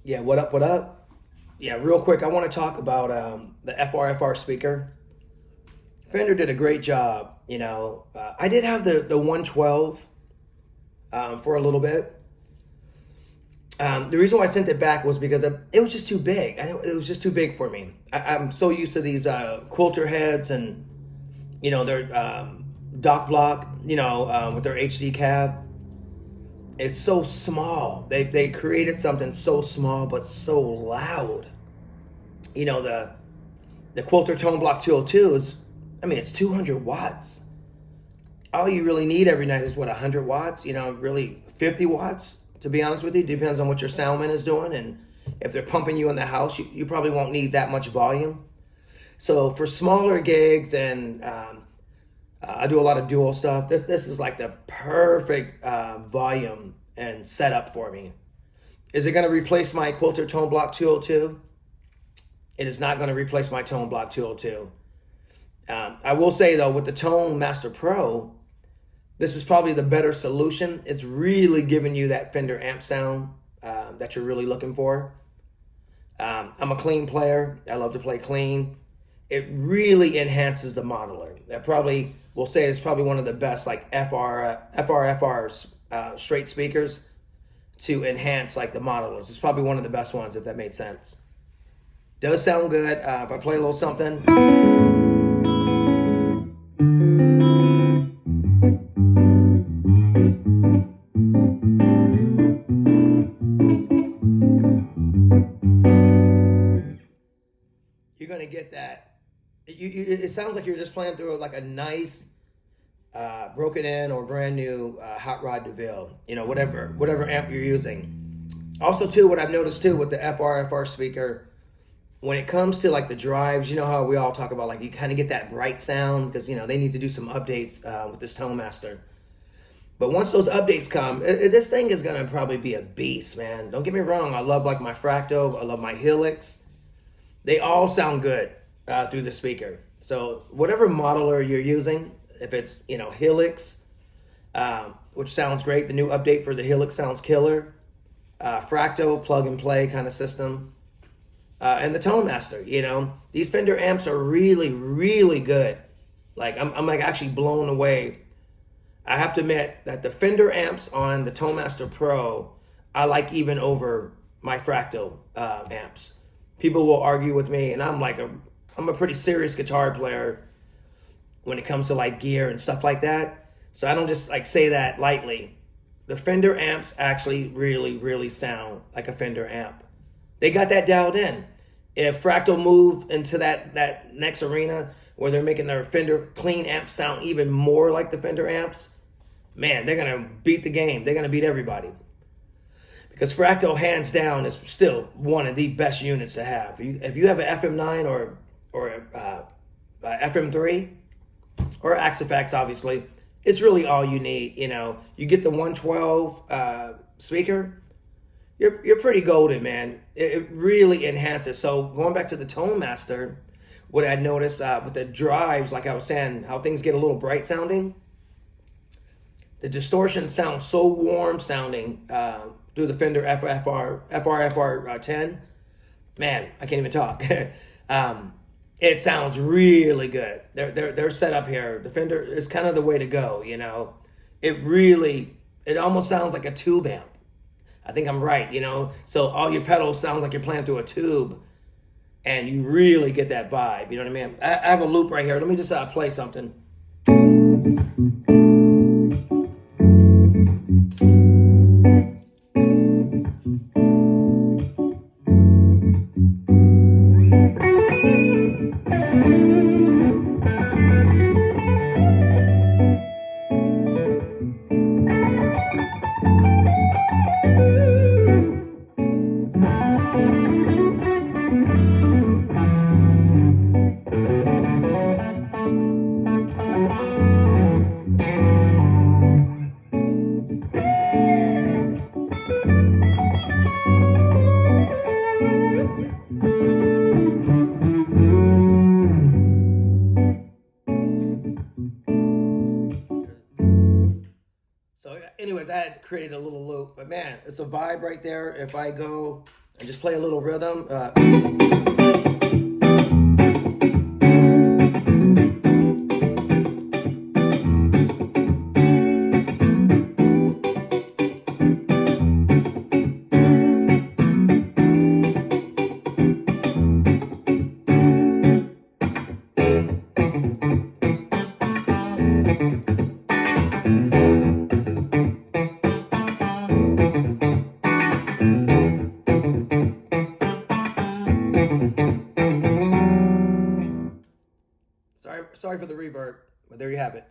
Yeah, what up, what up? Yeah, real quick, I want to talk about the FRFR speaker. Fender did a great job. I did have the 112 for a little bit. The reason why I sent it back was because it was just too big. It was just too big for me. I'm so used to these quilter heads and, their dock block, with their HD cab. It's so small. They created something so small but so loud. The Quilter Tone Block 202 is, it's 200 watts. All you really need every night is what, 100 watts? Really 50 watts, to be honest with you. Depends on what your soundman is doing. And if they're pumping you in the house, you probably won't need that much volume. So for smaller gigs, and I do a lot of dual stuff, this is like the perfect volume and setup for me. Is it going to replace my Quilter Tone Block 202? It is not going to replace my Tone Block 202. I will say though, with the Tone Master Pro, this is probably the better solution. It's really giving you that Fender amp sound that you're really looking for. I'm a clean player. I love to play clean. It really enhances the modeler. That probably will say it's probably one of the best like FRFR straight speakers to enhance like the modelers. It's probably one of the best ones, if that made sense. Does sound good. If I play a little something. You're going to get that. It sounds like you're just playing through like a nice broken in or brand new Hot Rod DeVille, whatever amp you're using. Also too, what I've noticed too with the FRFR speaker, when it comes to like the drives, you know how we all talk about like you kind of get that bright sound because they need to do some updates with this Tone Master. But once those updates come, this thing is gonna probably be a beast, man. Don't get me wrong, I love like my Fractal, I love my Helix. They all sound good through the speaker. So whatever modeler you're using, if it's Helix, which sounds great, the new update for the Helix sounds killer. Fractal plug and play kind of system. And the Tone Master, these Fender amps are really, really good. Like I'm like actually blown away. I have to admit that the Fender amps on the Tone Master Pro, I like even over my Fractal amps. People will argue with me, and I'm a pretty serious guitar player when it comes to like gear and stuff like that. So I don't just like say that lightly. The Fender amps actually really, really sound like a Fender amp. They got that dialed in. If Fractal move into that next arena where they're making their Fender clean amps sound even more like the Fender amps, man, they're going to beat the game. They're going to beat everybody. Because Fractal, hands down, is still one of the best units to have. If you have an FM9 or FM3 or Axifx, obviously, it's really all you need. You get the 112 speaker, you're pretty golden, man. It really enhances. So going back to the Tone Master, what I noticed with the drives, like I was saying, how things get a little bright sounding. The distortion sounds so warm sounding through the Fender FRFR 10. Man, I can't even talk. It sounds really good. They're set up here. The Fender is kind of the way to go, It almost sounds like a tube amp. I think I'm right, So all your pedals sound like you're playing through a tube, and you really get that vibe, you know what I mean? I have a loop right here. Let me just play something. So anyways, I had created a little loop, but man, it's a vibe right there. If I go, and just play a little rhythm. Sorry for the reverb, but there you have it.